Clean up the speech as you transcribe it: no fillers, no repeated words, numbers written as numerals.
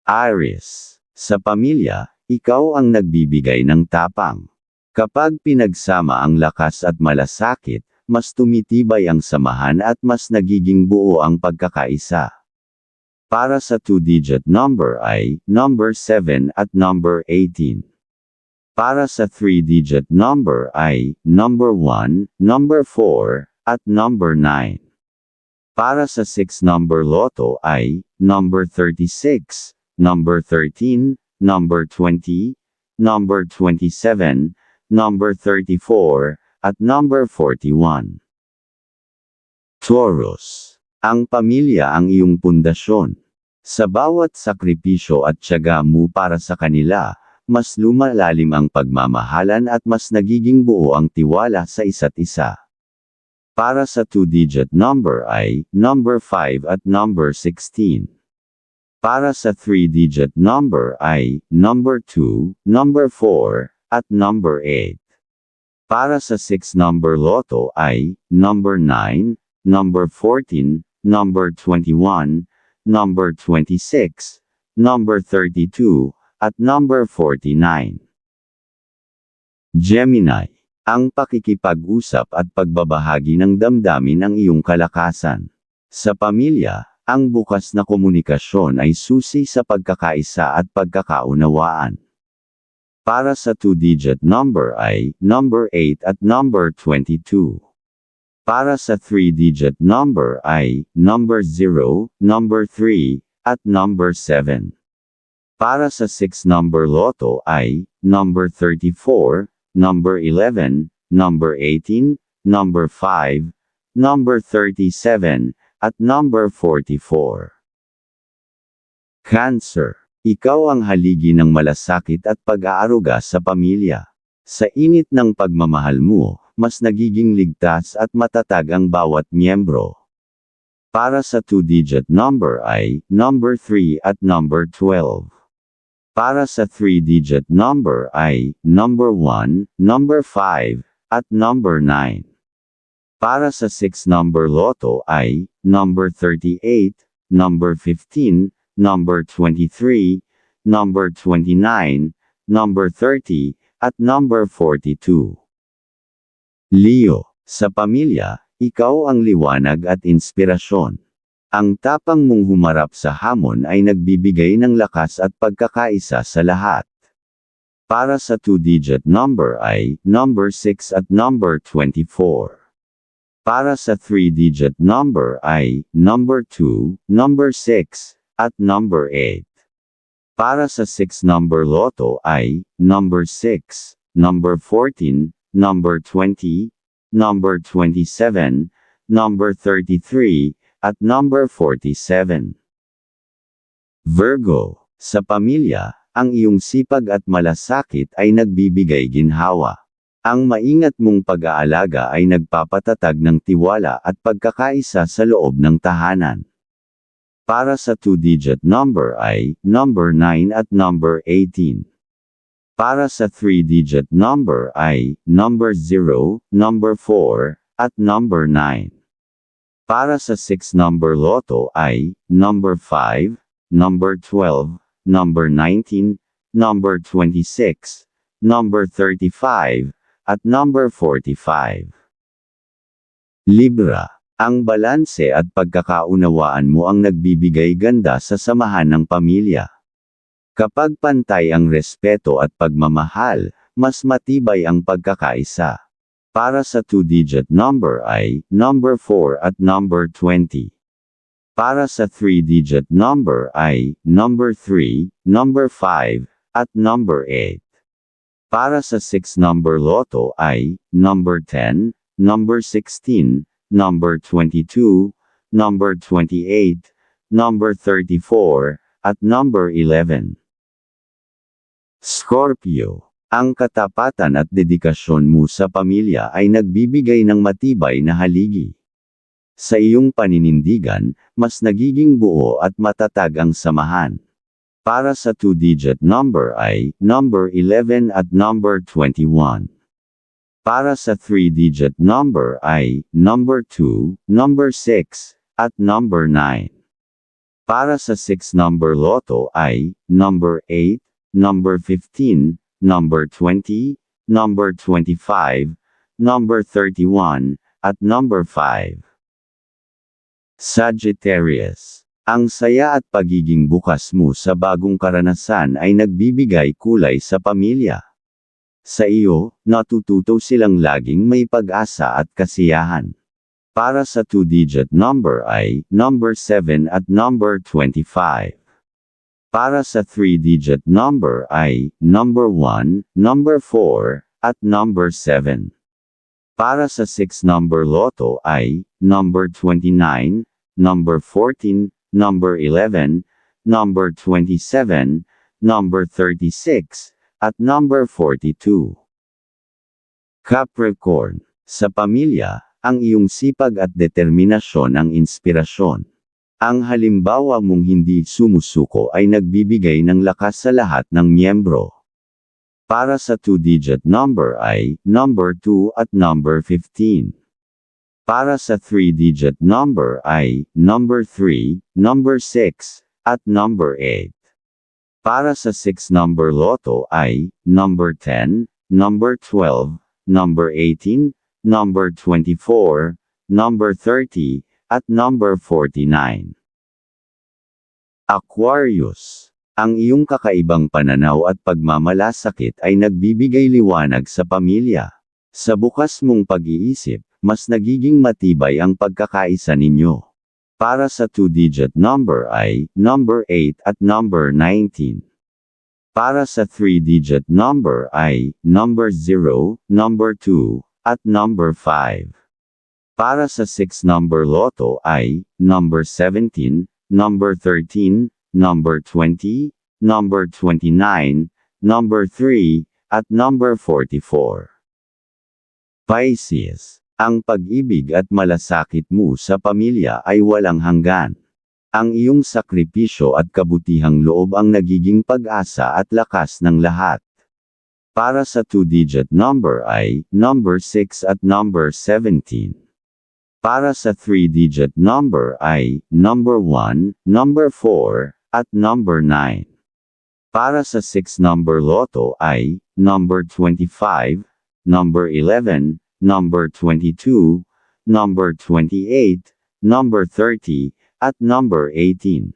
Aries. Sa pamilya, ikaw ang nagbibigay ng tapang. Kapag pinagsama ang lakas at malasakit, mas tumitibay ang samahan at mas nagiging buo ang pagkakaisa. Para sa 2-digit number ay number 7 at number 18. Para sa 3-digit number ay number 1, number 4, at number 9. Para sa 6-number loto ay number 36, number 13, number 20, number 27, number 34, at number 41. Taurus. Ang pamilya ang iyong pundasyon. Sa bawat sakripisyo at tiyaga mo para sa kanila, mas lumalalim ang pagmamahalan at mas nagiging buo ang tiwala sa isa't isa. Para sa 2-digit number ay number 5 at number 16. Para sa 3-digit number ay number 2, number 4, at number 8. Para sa 6-number loto ay number 9, number 14, number 21, number 26, number 32, at number 49. Gemini. Ang pakikipag-usap at pagbabahagi ng damdamin ang iyong kalakasan. Sa pamilya, ang bukas na komunikasyon ay susi sa pagkakaisa at pagkakaunawaan. Para sa 2-digit number ay number 8 at number 22. Para sa 3-digit number ay number 0, number 3, at number 7. Para sa 6-number loto ay number 34, number 11, number 18, number 5, number 37, at number 44. Cancer. Ikaw ang haligi ng malasakit at pag-aaruga sa pamilya. Sa init ng pagmamahal mo, mas nagiging ligtas at matatag ang bawat miyembro. Para sa 2-digit number ay number 3 at number 12. Para sa 3-digit number ay number 1, number 5, at number 9. Para sa 6-number loto ay number 38, number 15, number 23, number 29, number 30, at number 42. Leo. Sa pamilya, ikaw ang liwanag at inspirasyon. Ang tapang mong humarap sa hamon ay nagbibigay ng lakas at pagkakaisa sa lahat. Para sa 2-digit number ay number 6 at number 24. Para sa 3-digit number ay number 2, number 6, at number 8. Para sa 6-number loto ay number 6, number 14, number 20, number 27, number 33, at number 47. Virgo. Sa pamilya, ang iyong sipag at malasakit ay nagbibigay ginhawa. Ang maingat mong pag-aalaga ay nagpapatatag ng tiwala at pagkakaisa sa loob ng tahanan. Para sa 2-digit number ay number 9 at number 18. Para sa 3-digit number ay number 0, number 4, at number 9. Para sa 6-number loto ay number 5, number 12, number 19, number 26, number 35, at number 45. Libra. Ang balanse at pagkakaunawaan mo ang nagbibigay ganda sa samahan ng pamilya. Kapag pantay ang respeto at pagmamahal, mas matibay ang pagkakaisa. Para sa 2-digit number ay number 4 at number 20. Para sa 3-digit number ay number 3, number 5, at number 8. Para sa 6-number loto ay number 10, number 16, number 22, number 28, number 34, at number 11. Scorpio. Ang katapatan at dedikasyon mo sa pamilya ay nagbibigay ng matibay na haligi. Sa iyong paninindigan, mas nagiging buo at matatag ang samahan. Para sa 2-digit number ay number 11 at number 21. Para sa 3-digit number ay number 2, number 6, at number 9. Para sa 6-number loto ay, number 8, number 15, number 20, number 25, number 31, at number 5. Sagittarius. Ang saya at pagiging bukas mo sa bagong karanasan ay nagbibigay kulay sa pamilya. Sa iyo, natututo silang laging may pag-asa at kasiyahan. Para sa 2-digit number ay, number 7 at number 25. Para sa 3-digit number ay, number 1, number 4, at number 7. Para sa 6-number loto ay, number 29, number 14, number 11, number 27, number 36, at number 42. Capricorn. Sa pamilya, ang iyong sipag at determinasyon ang inspirasyon. Ang halimbawa mong hindi sumusuko ay nagbibigay ng lakas sa lahat ng miyembro. Para sa 2-digit number ay, number 2 at number 15. Para sa 3-digit number ay, number 3, number 6, at number 8. Para sa 6-number loto ay, number 10, number 12, number 18, number 24, number 30, at number 49. Aquarius. Ang iyong kakaibang pananaw at pagmamalasakit ay nagbibigay liwanag sa pamilya. Sa bukas mong pag-iisip, mas nagiging matibay ang pagkakaisa ninyo. Para sa 2-digit number ay, number 8 at number 19. Para sa 3-digit number ay, number 0, number 2, at number 5. Para sa 6-number loto ay, number 17, number 13, number 20, number 29, number 3, at number 44. Pisces. Ang pag-ibig at malasakit mo sa pamilya ay walang hanggan. Ang iyong sakripisyo at kabutihang loob ang nagiging pag-asa at lakas ng lahat. Para sa 2-digit number ay, number 6 at number 17. Para sa 3-digit number ay, number 1, number 4, at number 9. Para sa 6-number loto ay, number 25, number 11, number 22, number 28, number 30, at number 18.